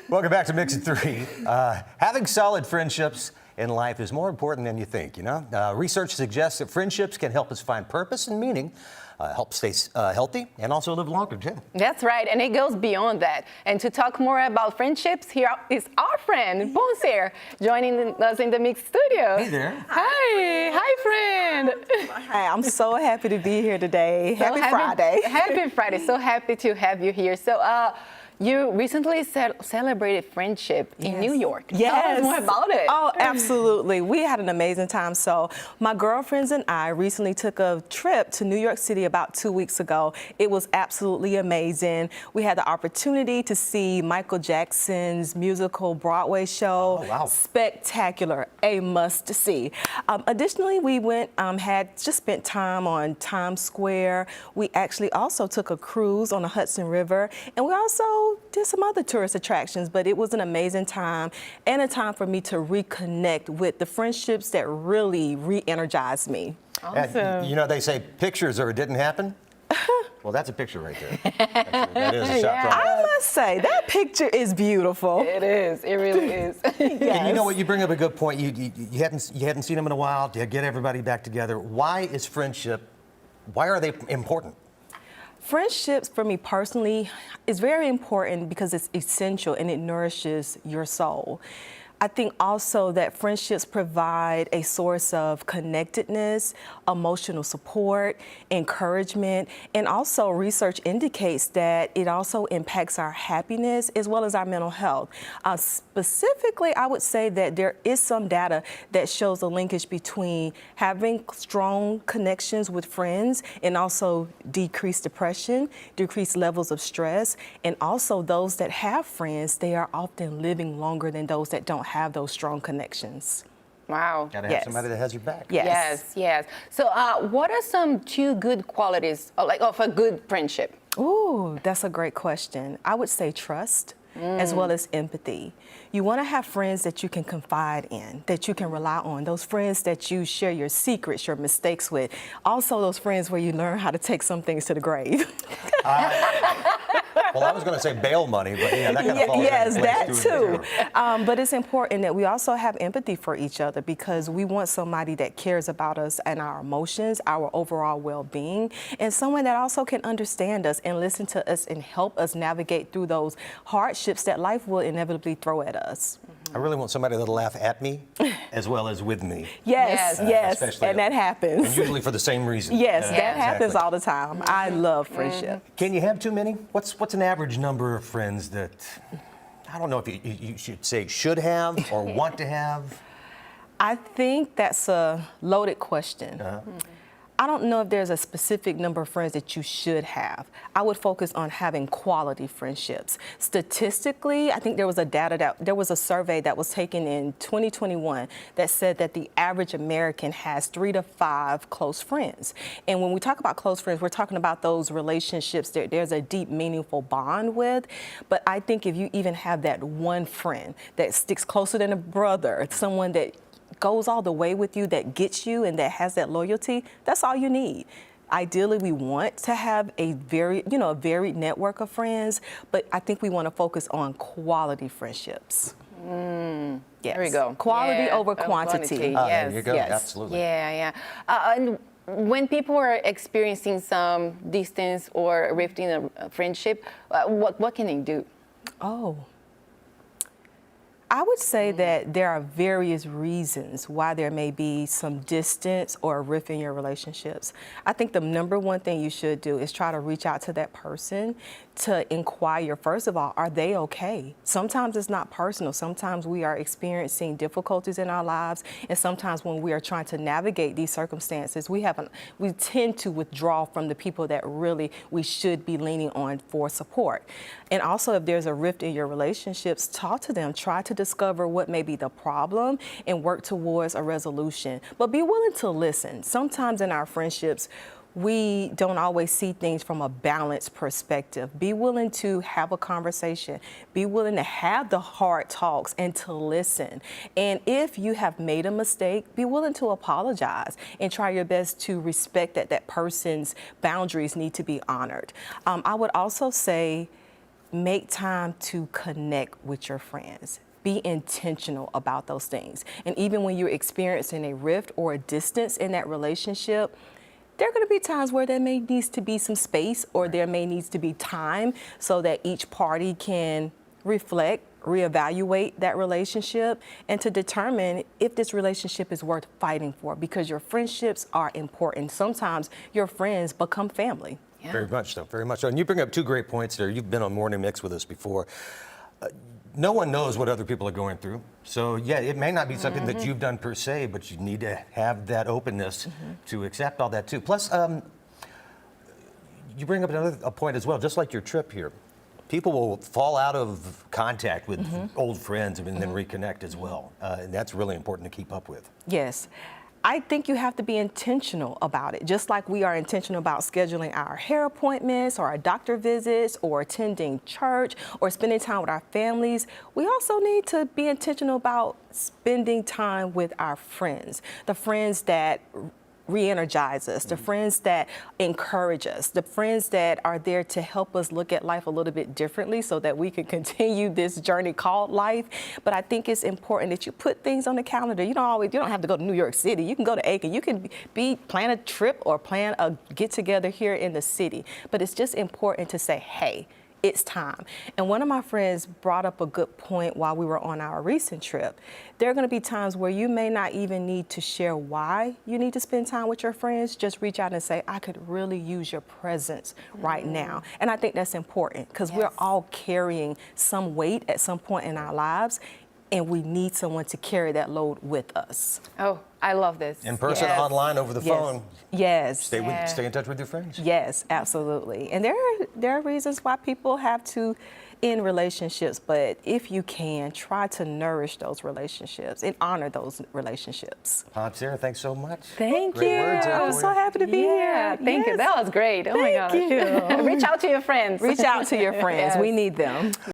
Welcome back to Mix It 3. Having solid friendships in life is more important than you think, you know? Research suggests that friendships can help us find purpose and meaning, help stay healthy, and also live longer, too. That's right, and it goes beyond that. And to talk more about friendships, here is our friend, Poncere, joining us in the Mix studio. Hey there. Hi friend. Hi, I'm so happy to be here today. Happy Friday. Happy Friday. So happy to have you here. So, you recently celebrated friendship in New York. Yes. Tell us more about it. Oh, absolutely. We had an amazing time. So my girlfriends and I recently took a trip to New York City about 2 weeks ago. It was absolutely amazing. We had the opportunity to see Michael Jackson's musical Broadway show. Oh, wow. Spectacular, a must see. Additionally, we went, had just spent time on Times Square. We actually also took a cruise on the Hudson River, and we also did some other tourist attractions, but it was an amazing time and a time for me to reconnect with the friendships that really re-energized me. Awesome. And, you know, they say pictures or it didn't happen. Well, that's a picture right there. Actually, that is a shot from I must say, that picture is beautiful. It is. It really is. And you know what? You bring up a good point. You hadn't seen them in a while. To get everybody back together. Why is friendship? Why are they important? Friendships, for me personally, is very important because it's essential and it nourishes your soul. I think also that friendships provide a source of connectedness, emotional support, encouragement, and also research indicates that it also impacts our happiness as well as our mental health. Specifically, I would say that there is some data that shows a linkage between having strong connections with friends and also decreased depression, decreased levels of stress, and also those that have friends, they are often living longer than those that don't have those strong connections. Wow. Gotta have somebody that has your back. Yes. So, what are some two good qualities of a good friendship? Ooh, that's a great question. I would say trust as well as empathy. You want to have friends that you can confide in, that you can rely on, those friends that you share your secrets, your mistakes with. Also those friends where you learn how to take some things to the grave. Well, I was going to say bail money, but yeah, that kind of falls yes, into place that too. But it's important that we also have empathy for each other because we want somebody that cares about us and our emotions, our overall well-being, and someone that also can understand us and listen to us and help us navigate through those hardships that life will inevitably throw at us. I really want somebody that'll laugh at me as well as with me. Yes, and that happens. And usually for the same reason. Yes, that Exactly. happens all the time. I love friendship. Can you have too many? What's an average number of friends that, I don't know if you should say should have or want to have? I think that's a loaded question. I don't know if there's a specific number of friends that you should have. I would focus on having quality friendships. Statistically, I think there was a survey that was taken in 2021 that said that the average American has 3 to 5 close friends. And when we talk about close friends, we're talking about those relationships that there's a deep, meaningful bond with. But I think if you even have that one friend that sticks closer than a brother, someone that goes all the way with you, that gets you and that has that loyalty, that's all you need. Ideally, we want to have a varied network of friends, but I think we want to focus on quality friendships. Yes. There we go. Quality over quantity. There you go. Yes. Absolutely. Yeah. And when people are experiencing some distance or rift in a friendship, what can they do? I would say that there are various reasons why there may be some distance or a rift in your relationships. I think the number one thing you should do is try to reach out to that person to inquire, first of all, are they okay? Sometimes it's not personal. Sometimes we are experiencing difficulties in our lives, and sometimes when we are trying to navigate these circumstances, we tend to withdraw from the people that really we should be leaning on for support. And also, if there's a rift in your relationships, talk to them, try to discover what may be the problem and work towards a resolution. But be willing to listen. Sometimes in our friendships, we don't always see things from a balanced perspective. Be willing to have a conversation. Be willing to have the hard talks and to listen. And if you have made a mistake, be willing to apologize and try your best to respect that that person's boundaries need to be honored. I would also say make time to connect with your friends. Be intentional about those things. And even when you're experiencing a rift or a distance in that relationship, there are going to be times where there may needs to be some space, or there may needs to be time so that each party can reflect, reevaluate that relationship, and to determine if this relationship is worth fighting for, because your friendships are important. Sometimes your friends become family. Yeah. Very much so, very much so. And you bring up two great points there. You've been on Morning Mix with us before. No one knows what other people are going through. So yeah, it may not be something that you've done per se, but you need to have that openness to accept all that too. Plus, you bring up a point as well, just like your trip here. People will fall out of contact with old friends and then reconnect as well. And that's really important to keep up with. Yes. I think you have to be intentional about it, just like we are intentional about scheduling our hair appointments or our doctor visits or attending church or spending time with our families. We also need to be intentional about spending time with our friends, the friends that re-energize us, the friends that encourage us, the friends that are there to help us look at life a little bit differently so that we can continue this journey called life. But I think it's important that you put things on the calendar. You don't have to go to New York City. You can go to Aiken. You can plan a trip or plan a get together here in the city. But it's just important to say, hey, it's time. And one of my friends brought up a good point while we were on our recent trip. There are going to be times where you may not even need to share why you need to spend time with your friends. Just reach out and say, I could really use your presence right now. And I think that's important because we're all carrying some weight at some point in our lives, and we need someone to carry that load with us. Oh, I love this. In person, online, over the phone. Yes. Stay in touch with your friends. Yes, absolutely. And there are reasons why people have to end relationships, but if you can, try to nourish those relationships and honor those relationships. Poncere, thanks so much. Thank Great you. words there I'm for so you. happy to be here. Thank you. Yes. That was great. Oh my gosh. Thank you. Reach out to your friends. Reach out to your friends. Yes. We need them.